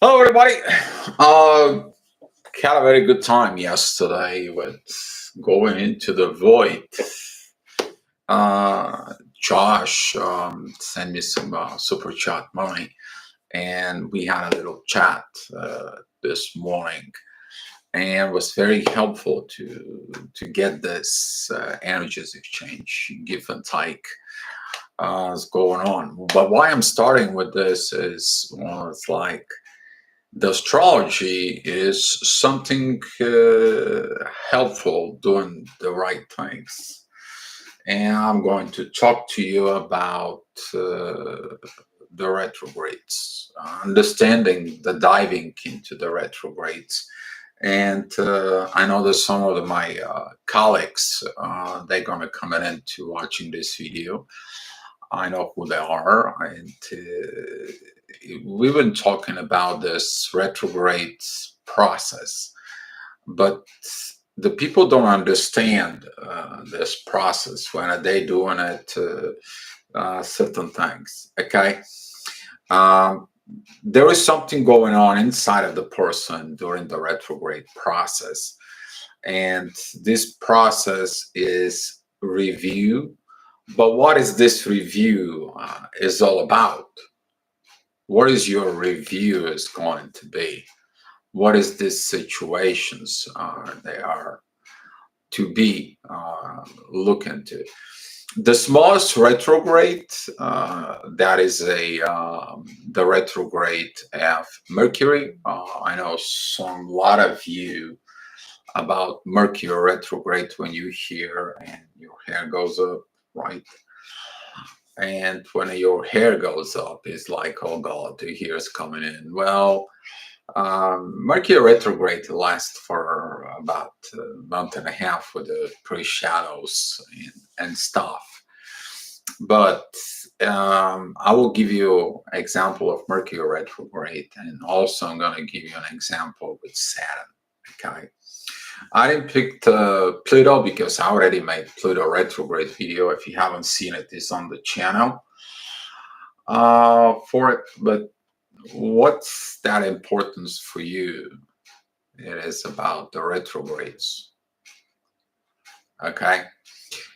Hello, everybody. Uh, had a very good time yesterday with going into the void. Josh sent me some super chat money, and we had a little chat this morning, and it was very helpful to get this energies exchange, give and take, is going on. But why I'm starting with this is, well, it's like the astrology is something helpful doing the right things. And I'm going to talk to you about the retrogrades, understanding the diving into the retrogrades. And I know that some of my colleagues, they're going to come into watching this video. I know who they are, and we've been talking about this retrograde process, but the people don't understand this process when they doing it. Certain things, okay. Um, there is something going on inside of the person during the retrograde process, and this process is review. But what is this review is all about? What is your review is going to be? What is these situations they are to be look into? The smallest retrograde, that is the retrograde of Mercury. I know some lot of you about Mercury retrograde when you hear and your hair goes up, right? And when your hair goes up, it's like, oh God, the hair's coming in. Well, Mercury retrograde lasts for about a month and a half with the pre-shadows and stuff. But I will give you an example of Mercury retrograde, and also I'm going to give you an example with Saturn. Okay. I didn't pick Pluto because I already made Pluto retrograde video. If you haven't seen it, it's on the channel for it. But what's that importance for you? It is about the retrogrades. Okay.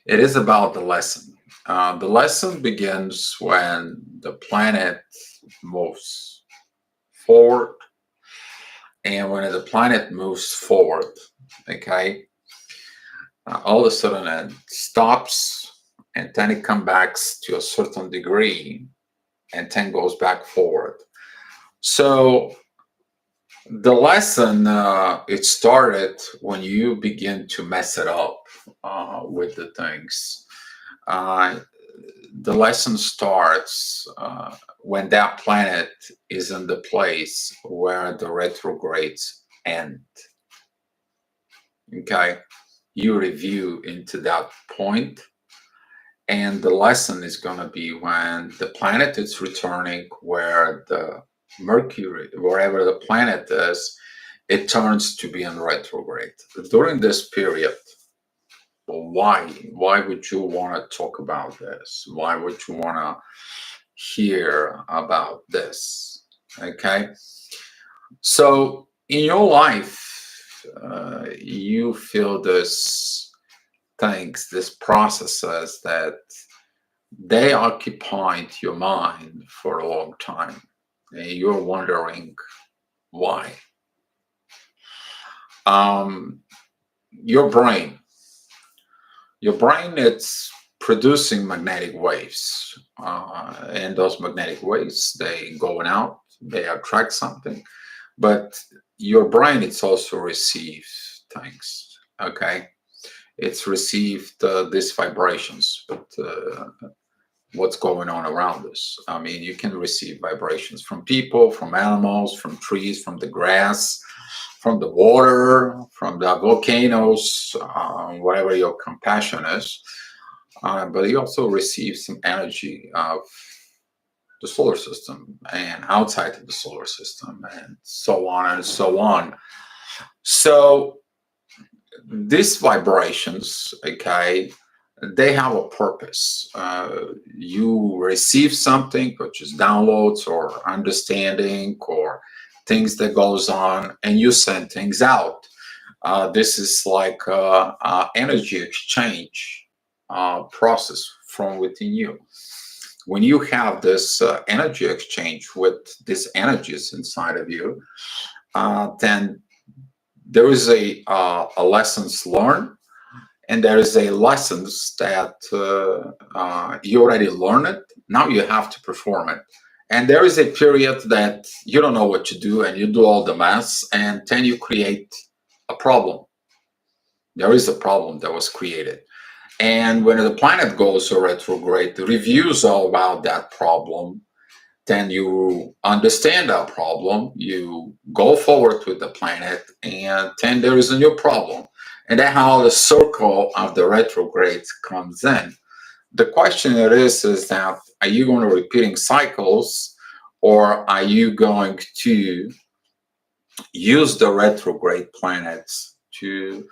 It is about the lesson. The lesson begins when the planet moves forward. And when the planet moves forward, okay, all of a sudden it stops and then it comes back to a certain degree and then goes back forward. So the lesson, it started when you begin to mess it up with the things. The lesson starts when that planet is in the place where the retrogrades end. Okay, you review into that point, and the lesson is going to be when the planet is returning where the Mercury, wherever the planet is, it turns to be in retrograde. During this period, why would you want to talk about this? Why would you want to hear about this? Okay, so in your life, you feel this things, this processes that they occupied your mind for a long time, and you're wondering why. um, your brain it's producing magnetic waves, and those magnetic waves, they going out, they attract something, but your brain it's also receives things. Okay, it's received these vibrations, but what's going on around us. I mean, you can receive vibrations from people, from animals, from trees, from the grass, from the water, from the volcanoes, whatever your compassion is. But you also receive some energy of the solar system and outside of the solar system, and so on and so on. So these vibrations, okay, they have a purpose. You receive something, which is downloads or understanding or things that goes on, and you send things out. This is like energy exchange process from within you. When you have this energy exchange with these energies inside of you, then there is a lessons learned, and there is a lessons that you already learned it. Now you have to perform it. And there is a period that you don't know what to do, and you do all the mess, and then you create a problem. There is a problem that was created. And when the planet goes to retrograde, the reviews all about that problem, then you understand that problem, you go forward with the planet, and then there is a new problem. And that's how the circle of the retrograde comes in. The question is that are you going to repeating cycles, or are you going to use the retrograde planets to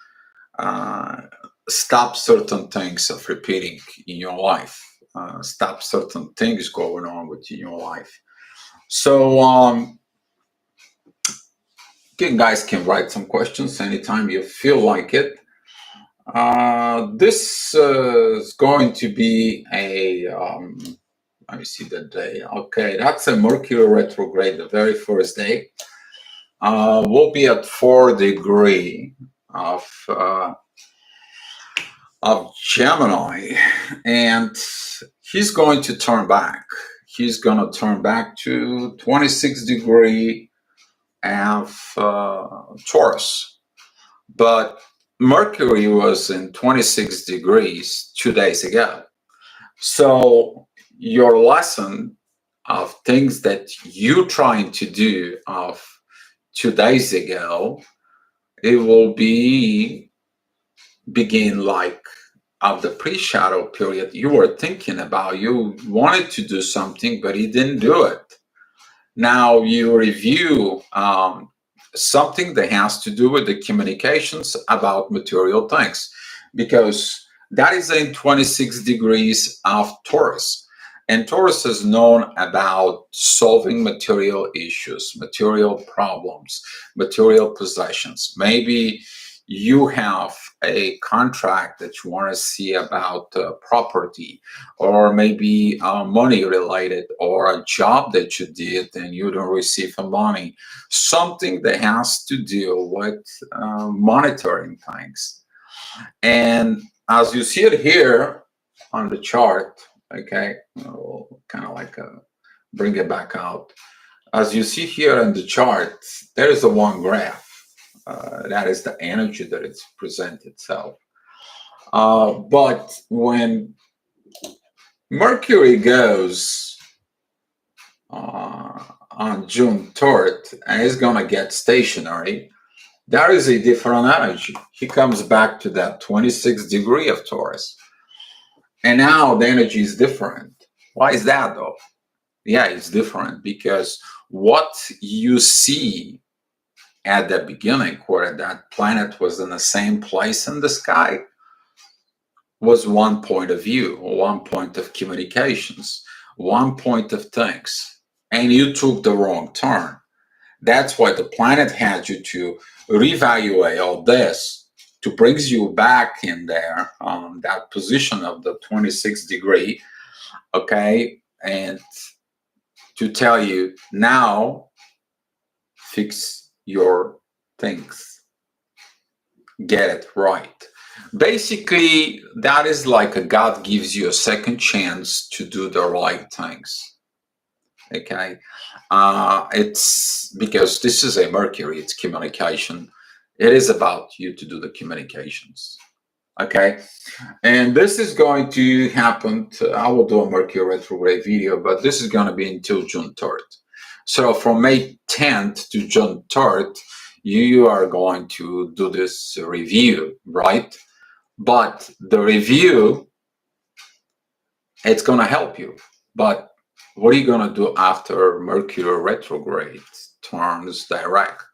stop certain things of repeating in your life, stop certain things going on within your life? So you guys can write some questions anytime you feel like it. This is going to be a let me see the day. Okay, that's a Mercury retrograde, the very first day. We'll be at 4 degrees of Gemini, and he's going to turn back. He's going to turn back to 26 degrees of Taurus. But Mercury was in 26 degrees 2 days ago. So your lesson of things that you're trying to do of 2 days ago, it will begin like of the pre-shadow period. You were thinking about, you wanted to do something, but you didn't do it. Now you review something that has to do with the communications about material things, because that is in 26 degrees of Taurus. And Taurus is known about solving material issues, material problems, material possessions. Maybe you have a contract that you want to see about property, or maybe money related, or a job that you did and you don't receive the money. Something that has to deal with monitoring things. And as you see it here on the chart, okay, I'll kind of like bring it back out. As you see here in the chart, there is a one graph. That is the energy that it's present itself. But when Mercury goes on June 3rd and is going to get stationary, there is a different energy. He comes back to that 26 degree of Taurus. And now the energy is different. Why is that though? Yeah, it's different because what you see at the beginning, where that planet was in the same place in the sky, was one point of view, one point of communications, one point of things, and you took the wrong turn. That's why the planet had you to reevaluate all this, to bring you back in there, that position of the 26 degree, okay, and to tell you now, fix your things, get it right. Basically, that is like a God gives you a second chance to do the right things. Okay, it's because this is a Mercury, it's communication. It is about you to do the communications. Okay, and this is going to happen. I will do a Mercury retrograde video, but this is going to be until June 3rd. So from May 10th to June 3rd, you are going to do this review, right? But the review, it's going to help you. But what are you going to do after Mercury retrograde turns direct?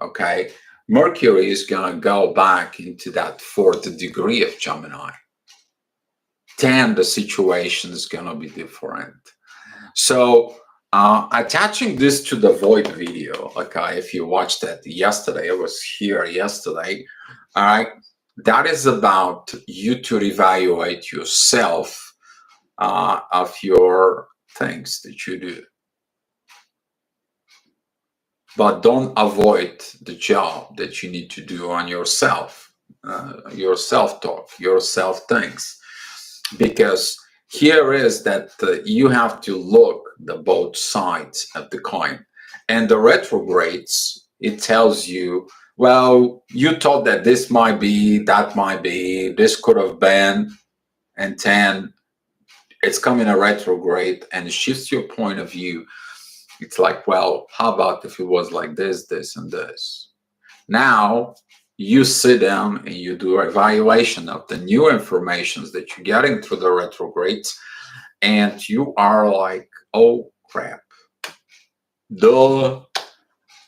Okay, Mercury is going to go back into that 4th degree of Gemini. Then the situation is going to be different. So Attaching this to the void video, okay, if you watched that yesterday, I was here yesterday, all right, that is about you to reevaluate yourself of your things that you do. But don't avoid the job that you need to do on yourself, your self-talk, your self-things. Because here is that you have to look the both sides of the coin. And the retrogrades, it tells you, well, you thought that this might be, that might be, this could have been, and then it's coming a retrograde and it shifts your point of view. It's like, well, how about if it was like this, this, and this? Now you sit down and you do an evaluation of the new informations that you're getting through the retrogrades, and you are like, oh crap, duh,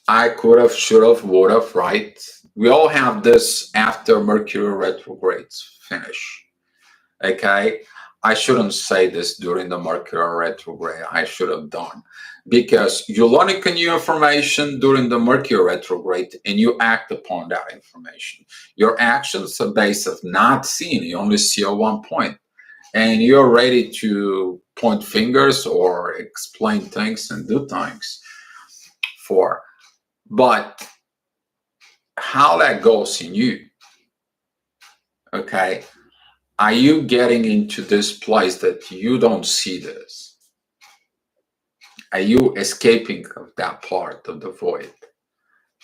I could have, should have, would have, right? We all have this after Mercury retrogrades finish. Okay, I shouldn't say this during the Mercury retrograde. I should have done, because you learn new information during the Mercury retrograde and you act upon that information. Your actions are based on not seeing. You only see at one point, and you're ready to point fingers or explain things and do things for. But how that goes in you, okay? Are you getting into this place that you don't see this? Are you escaping of that part of the void?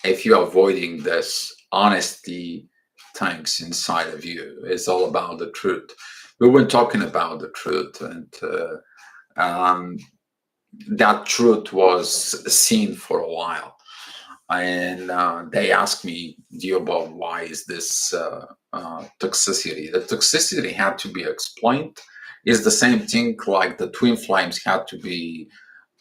If you're avoiding this honesty things inside of you, it's all about the truth. We've been talking about the truth, and that truth was seen for a while. And they asked me, about why is this toxicity? The toxicity had to be explained. Is the same thing like the twin flames had to be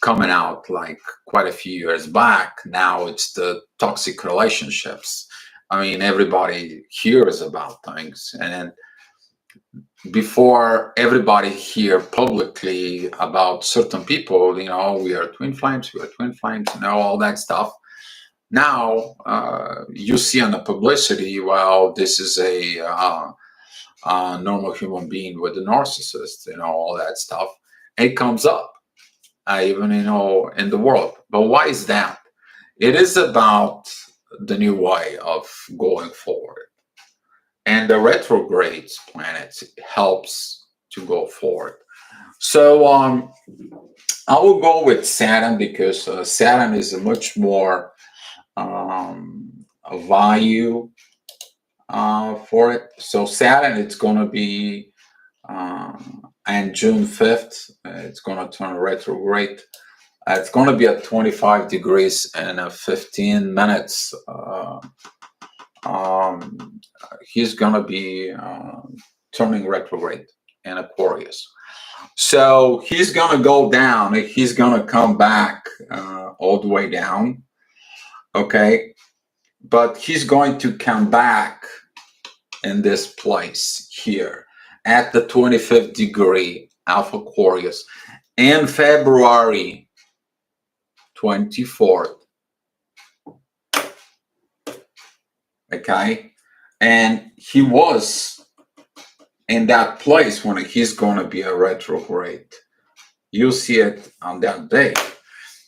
coming out like quite a few years back. Now it's the toxic relationships. I mean, everybody hears about things, and before everybody hear publicly about certain people, we are twin flames, all that stuff. Now you see on the publicity, well, this is a normal human being with a narcissist, all that stuff. It comes up, even in the world. But why is that? It is about the new way of going forward, and the retrogrades planets helps to go forward. So I will go with Saturn, because Saturn is a much more a value for it. So Saturn, it's going to be on June 5th, it's going to turn retrograde. It's going to be at 25 degrees and 15 minutes. He's going to be turning retrograde in Aquarius. So he's going to go down. He's going to come back all the way down. Okay. But he's going to come back in this place here at the 25th degree of Aquarius in February 24th. Okay. And he was in that place when he's going to be a retrograde. You'll see it on that day.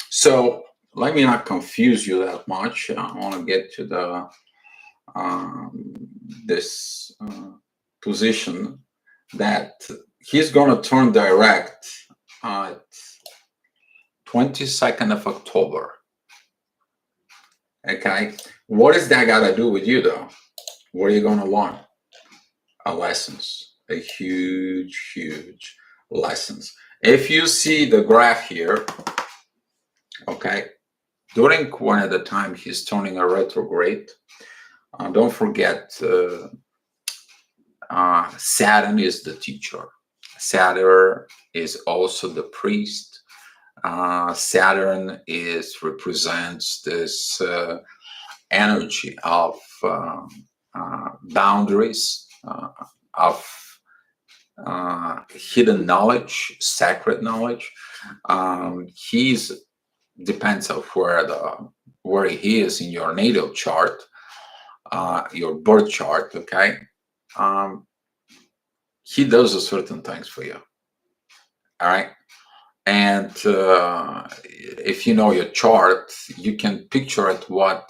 So let me not confuse you that much. I want to get to the this position that he's going to turn direct at 22nd of October. Okay, what is that got to do with you though? What are you going to learn? Lessons, a huge lessons. If you see the graph here, okay, during one at the time he's turning a retrograde. Don't forget, Saturn is the teacher. Saturn is also the priest. Saturn represents this energy of boundaries, of hidden knowledge, sacred knowledge. He's depends of where he is in your natal chart, your birth chart. Okay, um, he does a certain things for you. All right, and if you know your chart, you can picture it what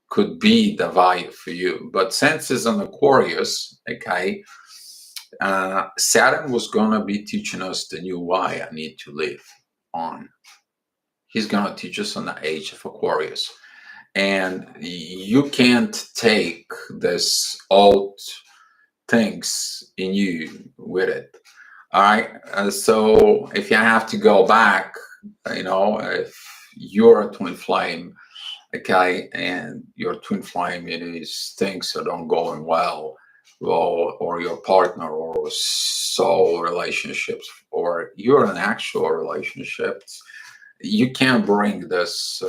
could be the value for you. But since it's an Aquarius, okay, Saturn was gonna be teaching us the new way I need to live on. He's gonna teach us on the age of Aquarius, and you can't take this old things in you with it. All right. So if you have to go back, if you're a twin flame, okay, and your twin flame it is things that don't going well, or your partner or soul relationships, or you're in actual relationships, you can't bring this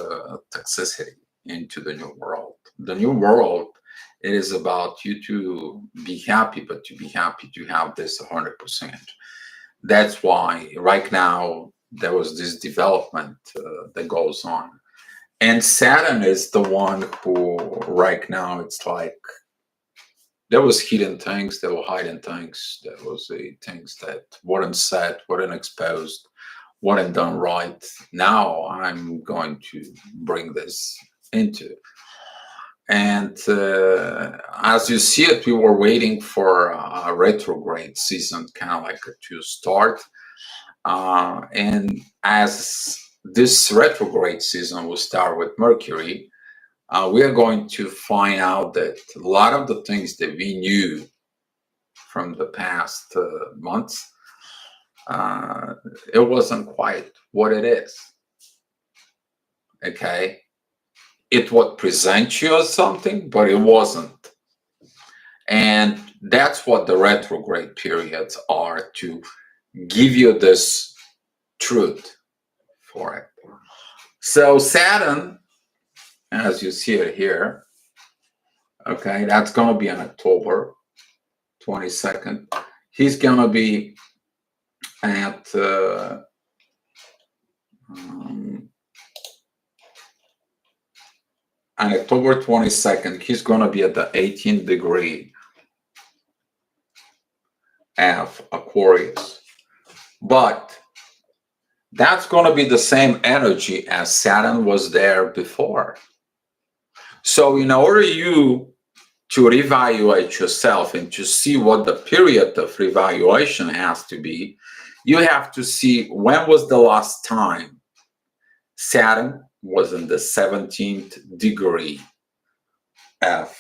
toxicity into the new world. The new world, it is about you to be happy, but to be happy to have this 100%. That's why right now there was this development that goes on. And Saturn is the one who right now it's like there was hidden things, there were hidden things, there was things that weren't said, weren't exposed, weren't done right. Now I'm going to bring this into. And as you see it, we were waiting for a retrograde season, kind of like to start. And as this retrograde season will start with Mercury, we are going to find out that a lot of the things that we knew from the past months, it wasn't quite what it is. Okay? It would present you as something, but it wasn't. And that's what the retrograde periods are, to give you this truth for it. So Saturn, as you see it here, okay, that's going to be on October 22nd. He's going to be at on October 22nd, he's going to be at the 18th degree of Aquarius. But that's going to be the same energy as Saturn was there before. So in order you to reevaluate yourself and to see what the period of reevaluation has to be, you have to see when was the last time Saturn was in the 17th degree of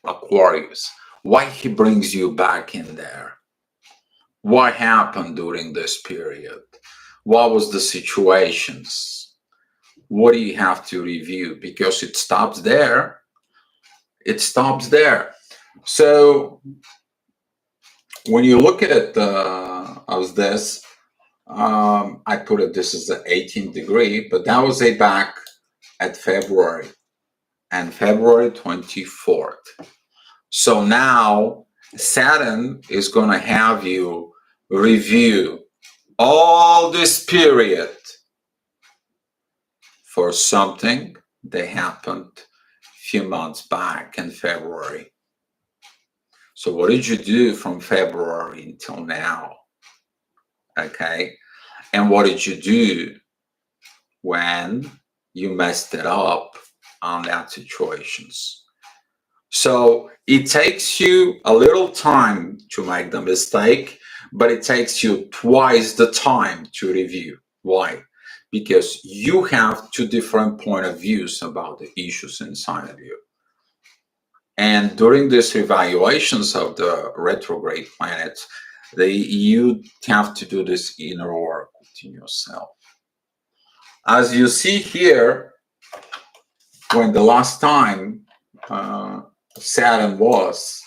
Aquarius. Why he brings you back in there? What happened during this period? What was the situations? What do you have to review? Because it stops there. It stops there. So when you look at it as this, I put it, this is the 18th degree, but that was a back at February and February 24th. So now Saturn is going to have you review all this period for something that happened a few months back in February. So what did you do from February until now? Okay. And what did you do when you messed it up on that situations? So it takes you a little time to make the mistake, but it takes you twice the time to review. Why? Because you have two different point of views about the issues inside of you. And during these evaluations of the retrograde planets, you have to do this inner work within yourself. As you see here, when the last time Saturn was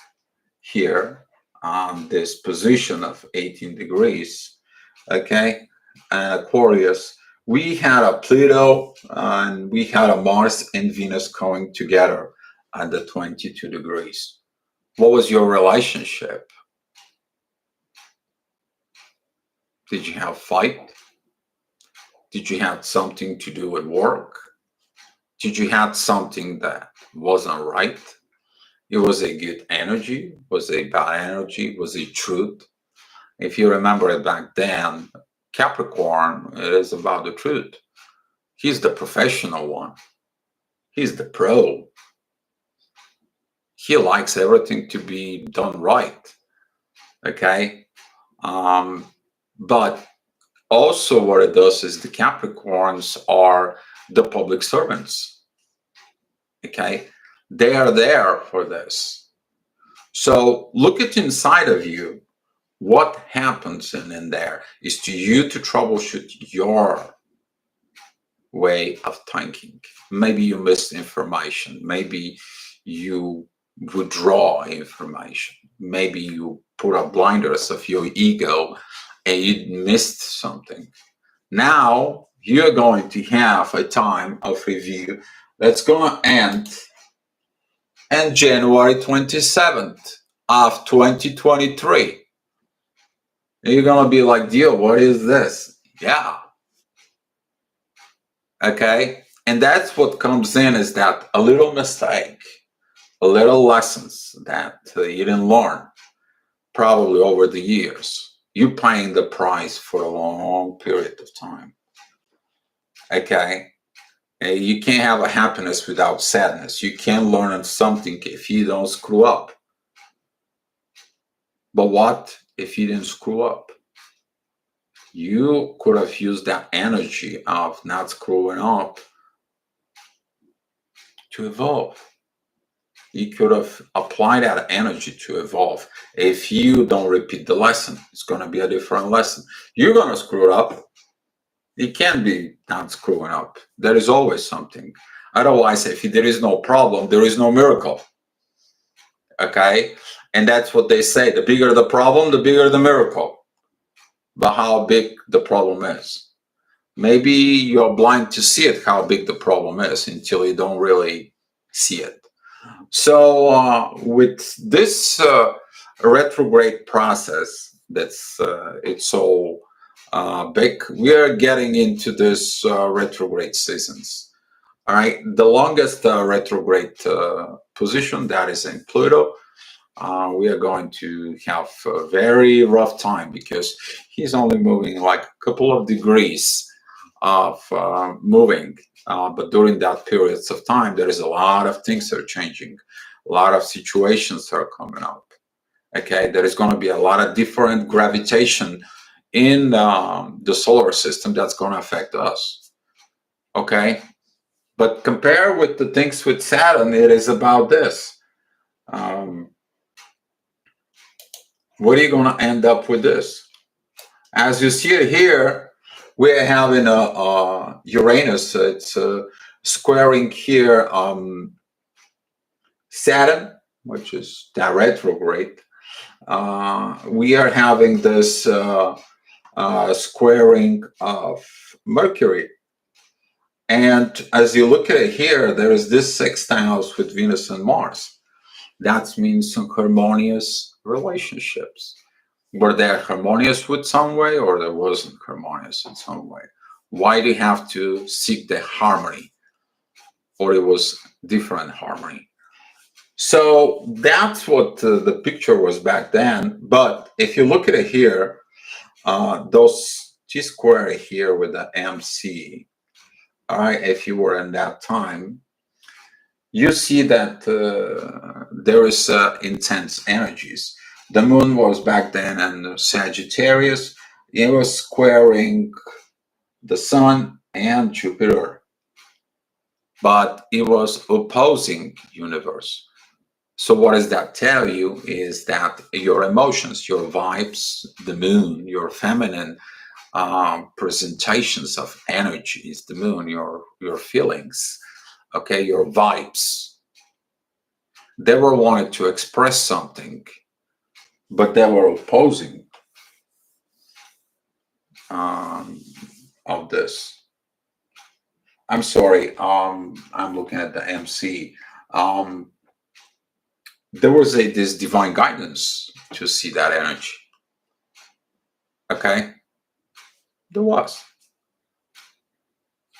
here on this position of 18 degrees, okay, and Aquarius, we had a Pluto and we had a Mars and Venus coming together at the 22 degrees. What was your relationship? Did you have fight? Did you have something to do with work? Did you have something that wasn't right? It was a good energy, was a bad energy, was it truth? If you remember it back then, Capricorn, it is about the truth. He's the professional one. He's the pro. He likes everything to be done right. Okay. But also what it does is the Capricorns are the public servants. Okay. They are there for this. So look at inside of you. What happens in there is to you to troubleshoot your way of thinking. Maybe you missed information. Maybe you withdraw information. Maybe you put up blinders of your ego and you missed something. Now you're going to have a time of review that's going to end on January 27th of 2023. You're going to be like, Dio, what is this? Yeah. Okay. And that's what comes in, is that a little mistake, a little lessons that you didn't learn probably over the years. You're paying the price for a long period of time. Okay. And you can't have a happiness without sadness. You can't learn something if you don't screw up. But what if you didn't screw up? You could have used that energy of not screwing up to evolve. You could have applied that energy to evolve. If you don't repeat the lesson, it's going to be a different lesson. You're going to screw it up. It can't be not screwing up. There is always something. Otherwise, if there is no problem, there is no miracle. Okay? And that's what they say. The bigger the problem, the bigger the miracle. But how big the problem is. Maybe you're blind to see it, how big the problem is, until you don't really see it. So with this retrograde process, that's it's so big, we are getting into this retrograde seasons. All right, the longest retrograde position, that is in Pluto. We are going to have a very rough time because he's only moving like a couple of degrees of moving. But during that periods of time, there is a lot of things that are changing. A lot of situations are coming up. Okay, there is going to be a lot of different gravitation in the solar system that's going to affect us. Okay, but compare with the things with Saturn, it is about this. What are you going to end up with this? As you see it here, we're having a Uranus. It's squaring here Saturn, which is that retrograde. We are having this squaring of Mercury. And as you look at it here, there is this sextiles with Venus and Mars. That means some harmonious relationships. Were they harmonious with some way, or there wasn't harmonious in some way? Why do you have to seek the harmony? Or it was different harmony? So that's what the picture was back then. But if you look at it here, those T-square here with the MC, all right, if you were in that time, you see that there is intense energies. The moon was back then in Sagittarius. It was squaring the sun and Jupiter, but it was opposing universe. So what does that tell you is that your emotions, your vibes, the moon, your feminine presentations of energies, the moon, your feelings, okay, your vibes, they were wanting to express something, but they were opposing of this. I'm sorry, I'm looking at the MC. There was this divine guidance to see that energy. Okay, There was.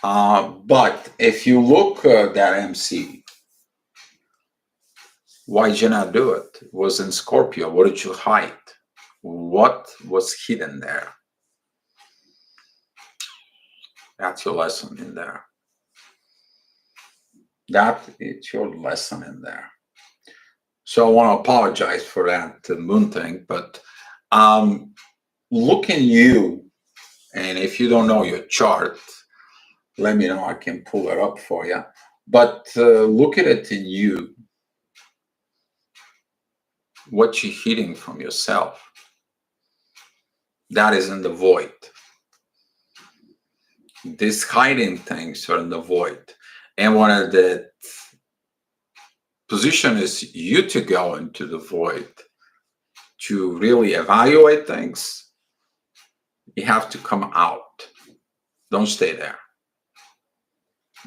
But if you look at that MC, why did you not do it? It was in Scorpio. What did you hide? What was hidden there? That's your lesson in there. That is your lesson in there. So I want to apologize for that moon thing, but look in you, and if you don't know your chart, let me know. I can pull it up for you. But look at it in you. What you're hiding from yourself. That is in the void. These hiding things are in the void. And one of the position is you to go into the void to really evaluate things. You have to come out. Don't stay there.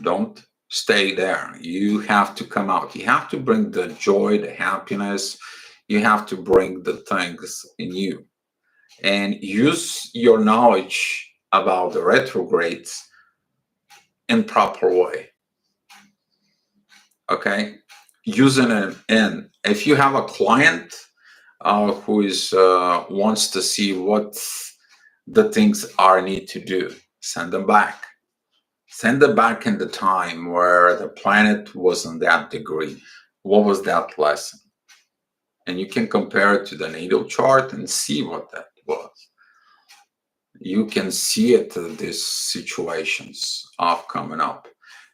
Don't stay there. You have to come out. You have to bring the joy, the happiness. You have to bring the things in you and use your knowledge about the retrogrades in proper way. Okay, using it in. If you have a client who is wants to see what the things are need to do, send them back. Send them back in the time where the planet wasn't that degree. What was that lesson? And you can compare it to the natal chart and see what that was. You can see it, these situations of coming up,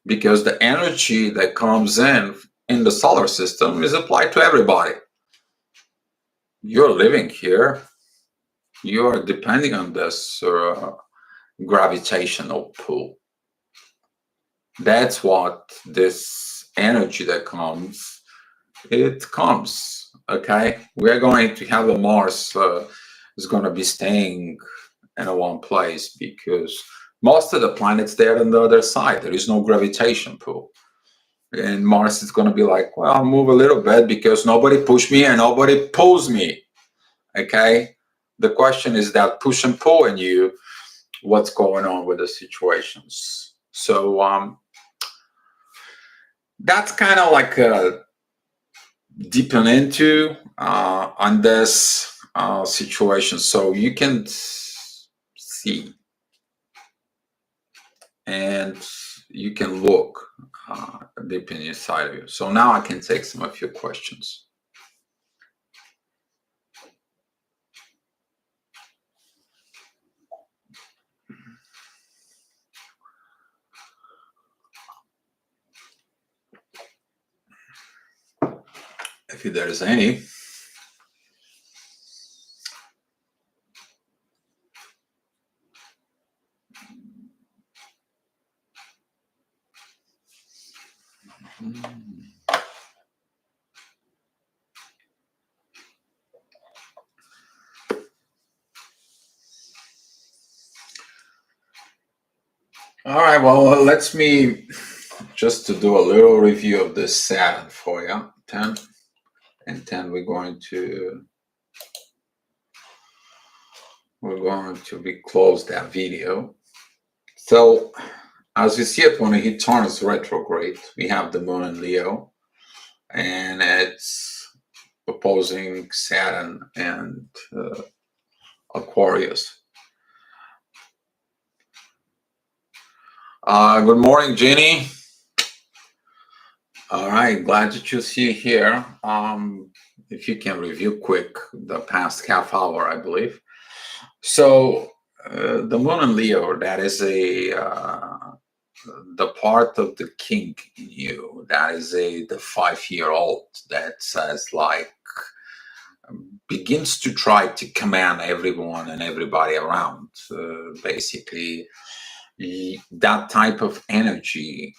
because the energy that comes in the solar system is applied to everybody. You're living here. You are depending on this gravitational pull. That's what this energy that comes, it comes. Okay, we're going to have a Mars is going to be staying in a one place because most of the planets there on the other side. There is no gravitation pull. And Mars is going to be like, well, I'll move a little bit because nobody pushed me and nobody pulls me. Okay, the question is that push and pull in you, what's going on with the situations. So that's kind of like deepen into on this situation, so you can see and you can look deep in inside of you. So now I can take some of your questions. If there is any. All right, well, let's me just to do a little review of this Saturn for you. 10 and 10, we're going to be close that video. So as you see it, when he turns retrograde, we have the moon in Leo, and it's opposing Saturn and Aquarius. Good morning, Jenny. All right, glad that you see here. If you can review quick the past half hour, I believe. So the moon in Leo, that is the part of the king in you. That is the 5-year-old that says like begins to try to command everyone and everybody around. Basically, that type of energy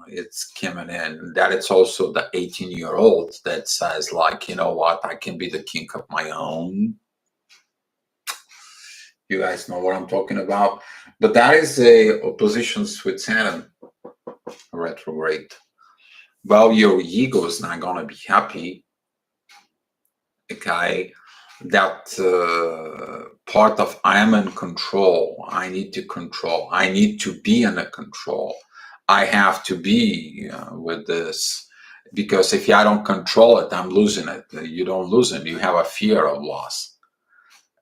it's coming in. That it's also the 18-year-old that says like, you know what, I can be the king of my own. You guys know what I'm talking about. But that is a opposition with Saturn retrograde. Well, your ego is not going to be happy. Okay, that part of I am in control. I need to control. I need to be in a control. I have to be with this, because if I don't control it, I'm losing it. You don't lose it. You have a fear of loss.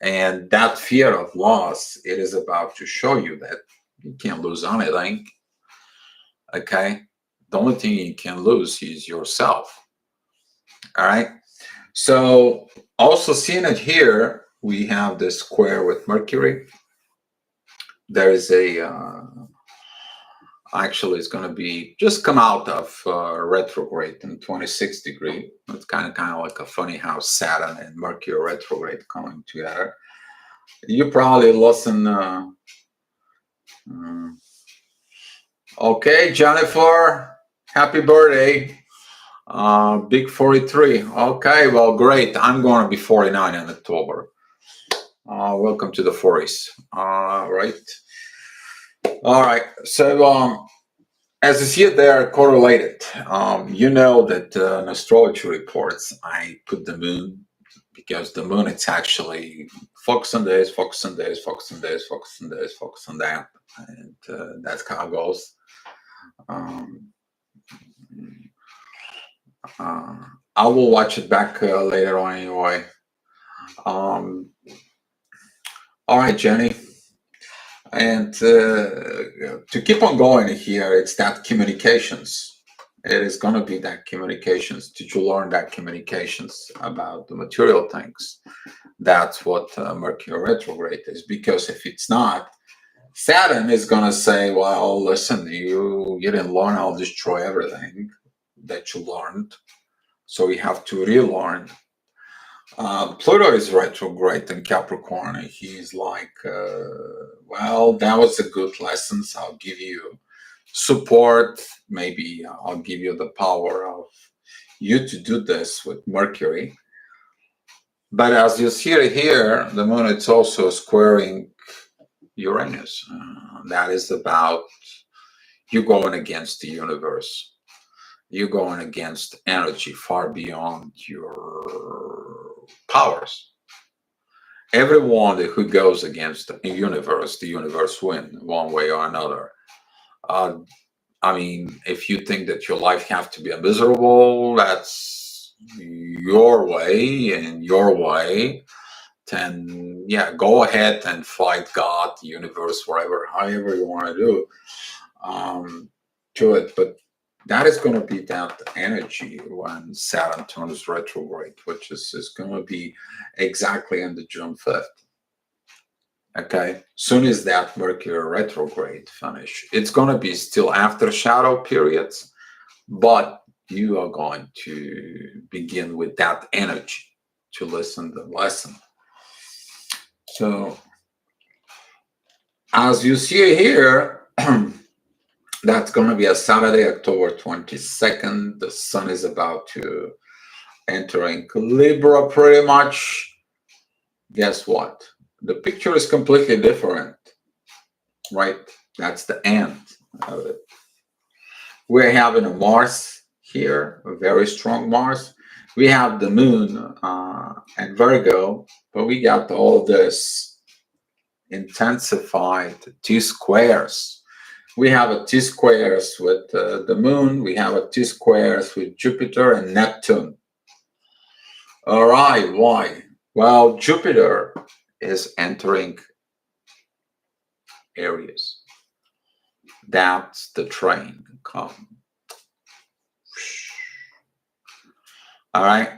And that fear of loss, it is about to show you that you can't lose anything. Okay? The only thing you can lose is yourself. All right? So also seeing it here, we have this square with Mercury. There is a, actually it's going to be just come out of retrograde in 26 degree. It's kind of like a funny how Saturn and Mercury retrograde coming together. You probably listen. Okay, Jennifer, happy birthday. Big 43. Okay, well, great. I'm going to be 49 in October. Welcome to the 40s. All right. So, as you see it, they are correlated. You know that in astrology reports, I put the moon, because the moon, it's actually focus on this, focus on this, focus on this, focus on this, focus on that. And that's how it goes. I will watch it back later on anyway. All right, Jenny. And to keep on going here, it's that communications. It is going to be that communications. Did you learn that communications about the material things? That's what Mercury retrograde is. Because if it's not, Saturn is going to say, well, listen, you didn't learn. I'll destroy everything that you learned. So we have to relearn. Pluto is retrograde in Capricorn. He's like, well, that was a good lesson. So I'll give you support. Maybe I'll give you the power of you to do this with Mercury. But as you see it here, the moon, it's also squaring Uranus. That is about you going against the universe. You're going against energy far beyond your powers. Everyone who goes against the universe wins one way or another. I mean, if you think that your life has to be miserable, that's your way and your way. Then, yeah, go ahead and fight God, the universe, whatever, however you want to do it. But that is going to be that energy when Saturn turns retrograde, which is going to be exactly on the June 5th. Okay, soon as that Mercury retrograde finish, it's going to be still after shadow periods, but you are going to begin with that energy to listen to the lesson. So, as you see here, that's going to be a Saturday, October 22nd. The sun is about to entering Libra pretty much. Guess what? The picture is completely different, right? That's the end of it. We're having a Mars here, a very strong Mars. We have the moon and Virgo, but we got all this intensified T-squares. We have a T-squares with the moon. We have a T-squares with Jupiter and Neptune. All right, why? Well, Jupiter is entering Aries. That's the train come. All right,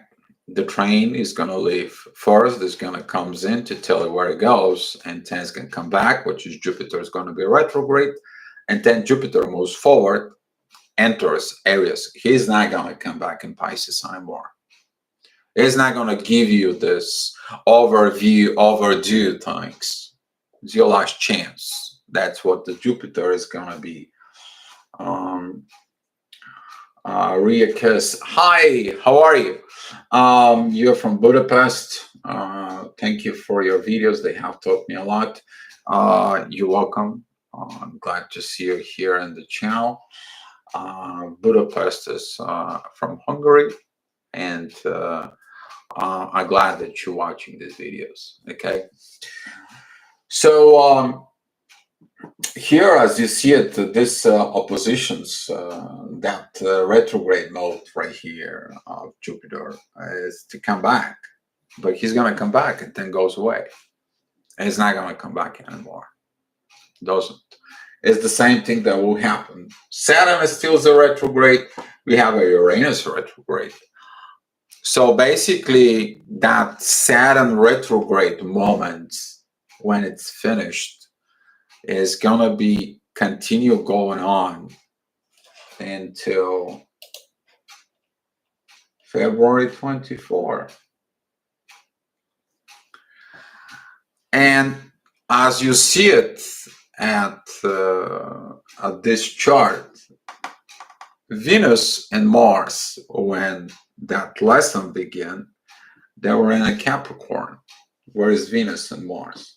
the train is going to leave first. It's going to comes in to tell you where it goes, and then it's going to come back, which is Jupiter is going to be retrograde, and then Jupiter moves forward, enters Aries. He's not going to come back in Pisces anymore. He's not going to give you this overdue things. It's your last chance. That's what the Jupiter is going to be. Ria Kiss, hi, how are you? You're from Budapest. Thank you for your videos. They have taught me a lot. You're welcome. I'm glad to see you here in the channel. Budapest is from Hungary, and I'm glad that you're watching these videos. Okay, so here, as you see it, this oppositions, that retrograde mode right here of Jupiter is to come back, but he's going to come back and then goes away. And it's not going to come back anymore. Doesn't. It's the same thing that will happen. Saturn is still the retrograde. We have a Uranus retrograde. So basically, that Saturn retrograde moment, when it's finished, is gonna be continue going on until February 24. And as you see it at this chart, Venus and Mars, when that lesson began, they were in a Capricorn. Where is Venus and Mars?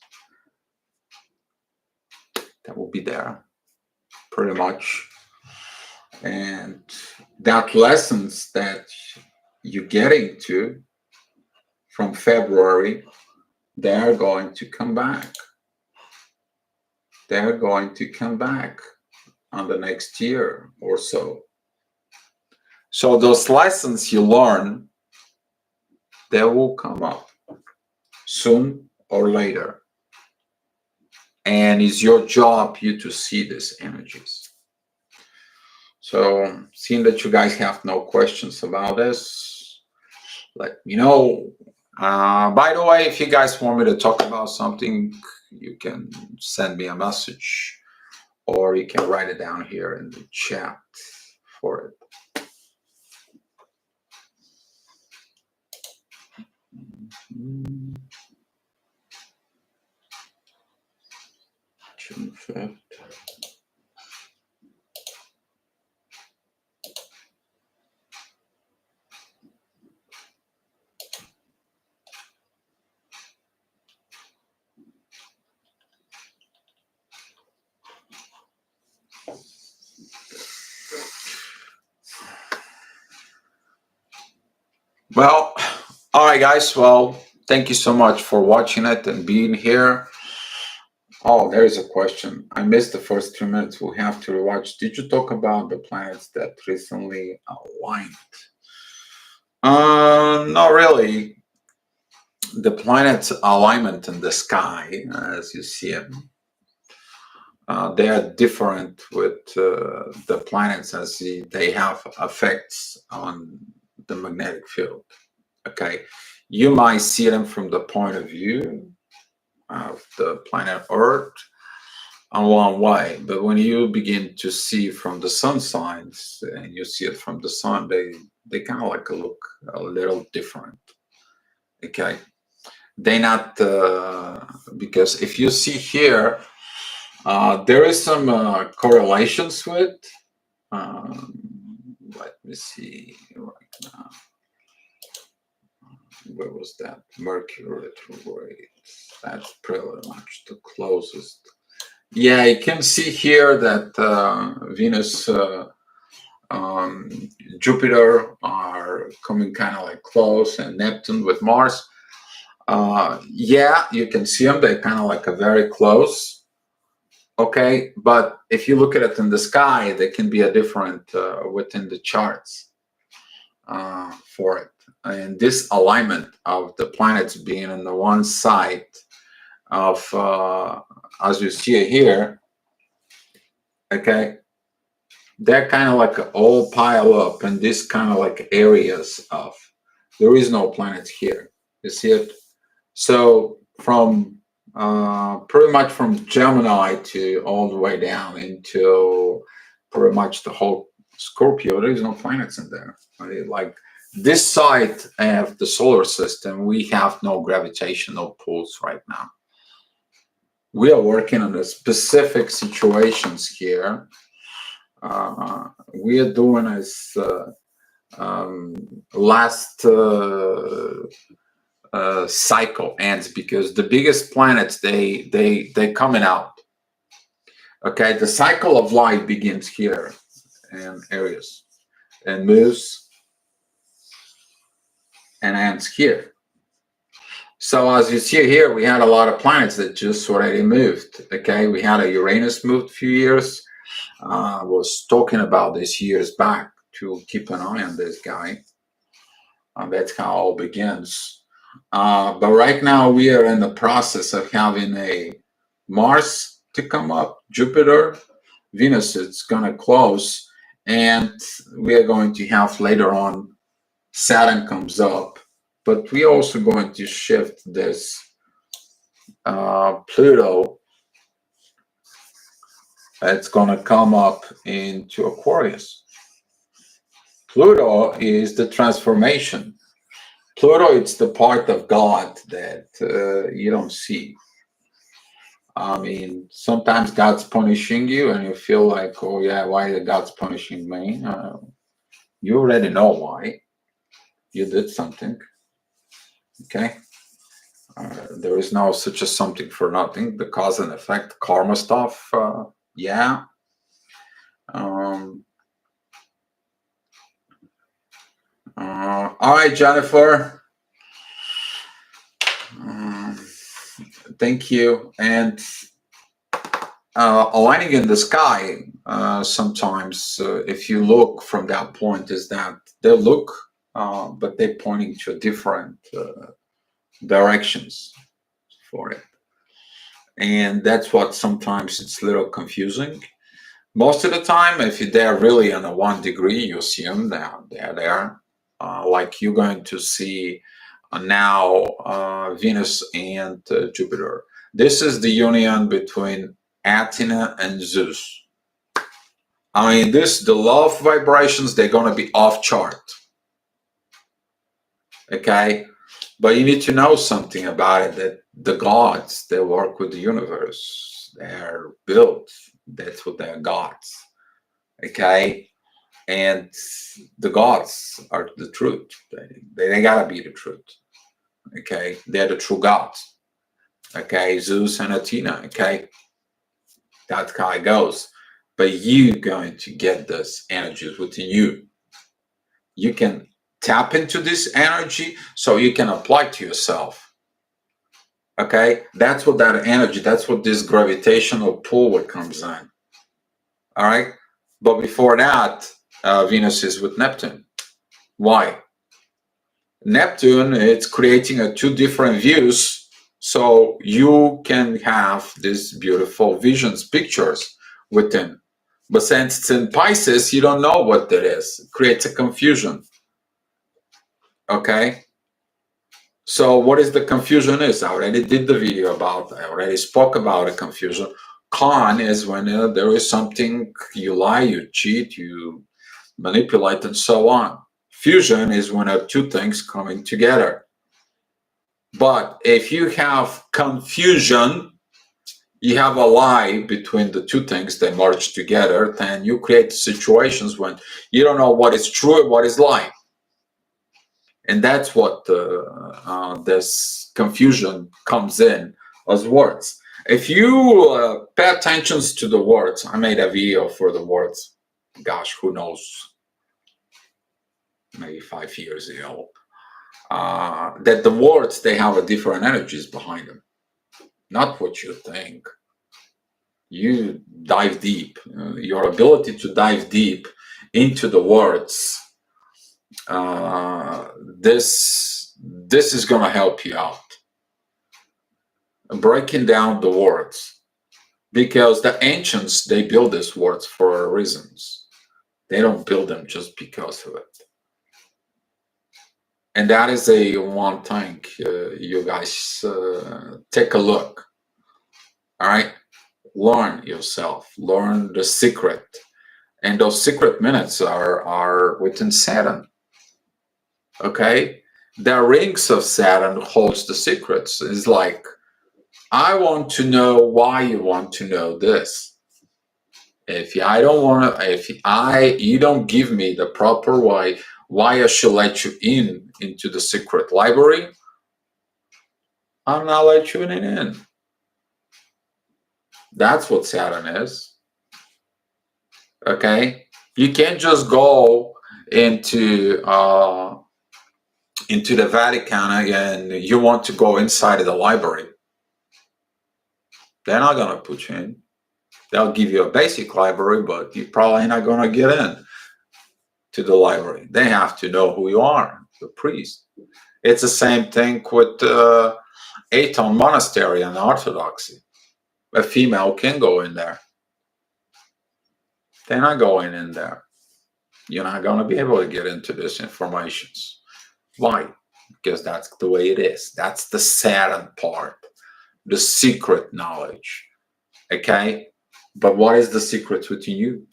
That will be there, pretty much. And that lessons that you're getting to from February, they're going to come back. They're going to come back on the next year or so. So those lessons you learn, they will come up soon or later. And it's your job you to see these energies. So seeing that you guys have no questions about this, let me know. By the way, if you guys want me to talk about something, you can send me a message or you can write it down here in the chat for it. June 5th. Well, all right, guys. Well, thank you so much for watching it and being here. Oh, there's a question. I missed the first 3 minutes. We'll have to rewatch. Did you talk about the planets that recently aligned? Not really. The planets' alignment in the sky, as you see it, they are different with the planets as they have effects on the magnetic field. Okay, you might see them from the point of view of the planet Earth on one way, but when you begin to see from the sun signs and you see it from the sun, they kind of like look a little different. Okay, they not because if you see here, there is some correlations with. Let me see right now. Where was that? Mercury Retrograde. That's pretty much the closest. Yeah, you can see here that Venus, Jupiter are coming kind of like close, and Neptune with Mars. Yeah, you can see them. They're kind of like a very close. Okay, but if you look at it in the sky, there can be a different within the charts for it. And this alignment of the planets being on the one side of, as you see it here, okay, they're kind of like all pile up in this kind of like areas of, there is no planets here. You see it? So from pretty much from Gemini to all the way down into pretty much the whole Scorpio, there is no planets in there. Right? Like this side of the solar system, we have no gravitational pulls right now. We are working on the specific situations here. We are doing as last cycle ends, because the biggest planets they coming out. Okay, the cycle of life begins here in Aries and moves and ends here. So as you see here, we had a lot of planets that just already moved. Okay, we had a Uranus moved a few years. I was talking about this years back to keep an eye on this guy. That's how it all begins. But right now we are in the process of having a Mars to come up, Jupiter, Venus, it's going to close, and we are going to have later on Saturn comes up, but we also going to shift this Pluto. It's going to come up into Aquarius. Pluto is the transformation. Pluto, it's the part of God that you don't see. I mean, sometimes God's punishing you and you feel like, oh yeah, why is God's punishing me? You already know why. You did something. Okay? There is no such a something for nothing. The cause and effect, karma stuff, yeah. All right, Jennifer. Thank you. And aligning in the sky, sometimes if you look from that point, is that they look, but they're pointing to different directions for it. And that's what sometimes it's a little confusing. Most of the time, if they're really on a 1 degree, you assume that they're there. Like you're going to see now Venus and Jupiter. This is the union between Athena and Zeus. I mean, the love vibrations, they're going to be off chart. Okay? But you need to know something about it, that the gods, they work with the universe. They're built. That's what they're gods. Okay? And the gods are the truth. They gotta be the truth. Okay? They're the true gods. Okay? Zeus and Athena. Okay? That's how it goes. But you're going to get this energies within you. You can tap into this energy so you can apply to yourself. Okay? That's what that energy, that's what this gravitational pull comes in. All right? But before that, Venus is with Neptune. Why? Neptune, it's creating two different views so you can have these beautiful visions, pictures within. But since it's in Pisces, you don't know what that is. It creates a confusion. Okay? So what is the confusion is? I already did the video about, I already spoke about a confusion. Con is when there is something, you lie, you cheat, you manipulate, and so on. Fusion is when two things coming together. But if you have confusion, you have a lie between the two things that merge together, then you create situations when you don't know what is true and what is lie. And that's what this confusion comes in as words. If you pay attention to the words, I made a video for the words, gosh, who knows, maybe 5 years ago, that the words, they have a different energies behind them. Not what you think. You dive deep. Your ability to dive deep into the words, this is going to help you out. Breaking down the words, because the ancients, they build these words for reasons. They don't build them just because of it. And that is a one thing you guys take a look. All right, learn yourself, learn the secret, and those secret minutes are within Saturn. Okay, the rings of Saturn holds the secrets. It's like, I want to know why you want to know this. If I don't want to, you don't give me the proper why I should let you into the secret library, I'm not let you in. That's what Saturn is. Okay, you can't just go into into the Vatican and you want to go inside of the library, they're not going to put you in. They'll give you a basic library, but you're probably not going to get in to the library. They have to know who you are, the priest. It's the same thing with Aton Monastery and Orthodoxy. A female can go in there. They're not going in there. You're not going to be able to get into this information. Why? Because that's the way it is. That's the Saturn part, the secret knowledge. Okay? But what is the secret within you?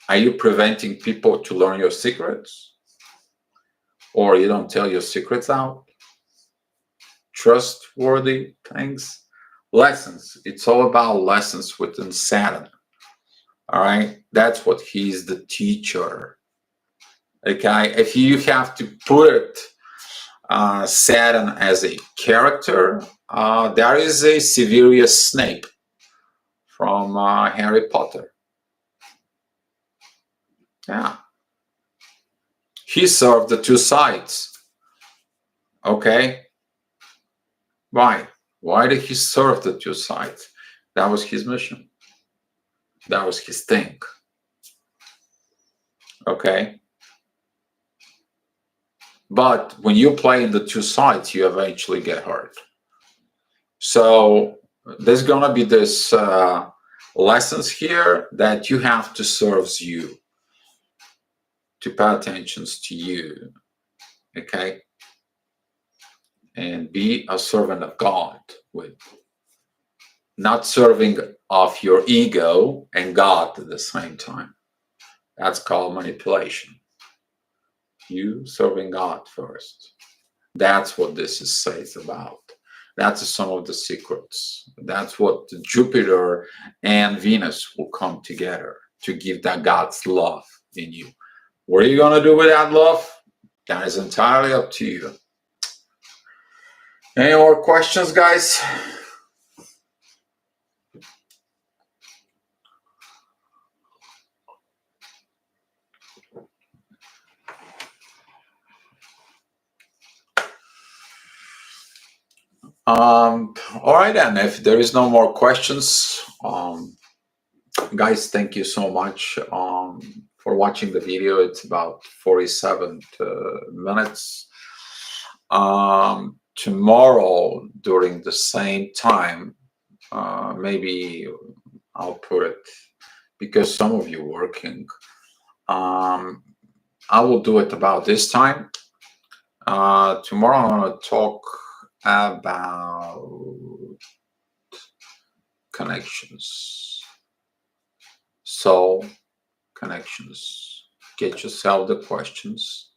Are you preventing people to learn your secrets? Or you don't tell your secrets out? Trustworthy things? Lessons. It's all about lessons within Saturn. All right? That's what he's the teacher. Okay? If you have to put Saturn as a character, there is a Severus Snape from Harry Potter. Yeah. He served the two sides. Okay? Why? Why did he serve the two sides? That was his mission. That was his thing. Okay? But when you play in the two sides, you eventually get hurt. So there's going to be this lessons here that you have to serve you, to pay attention to you. Okay? And be a servant of God, with not serving of your ego and God at the same time. That's called manipulation. You serving God first. That's what this says about. That's some of the secrets. That's what Jupiter and Venus will come together to give that God's love in you. What are you going to do with that love? That is entirely up to you. Any more questions, guys? All right, then. If there is no more questions, guys, thank you so much for watching the video. It's about 47 minutes. Tomorrow, during the same time, maybe I'll put it, because some of you are working. I will do it about this time. Tomorrow I'm going to talk about connections. Soul connections. Get yourself the questions,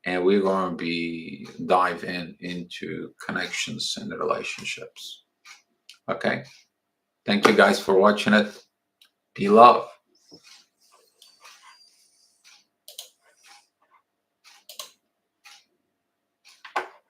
and we're going to be diving into connections and relationships. Okay? Thank you guys for watching it. Be love.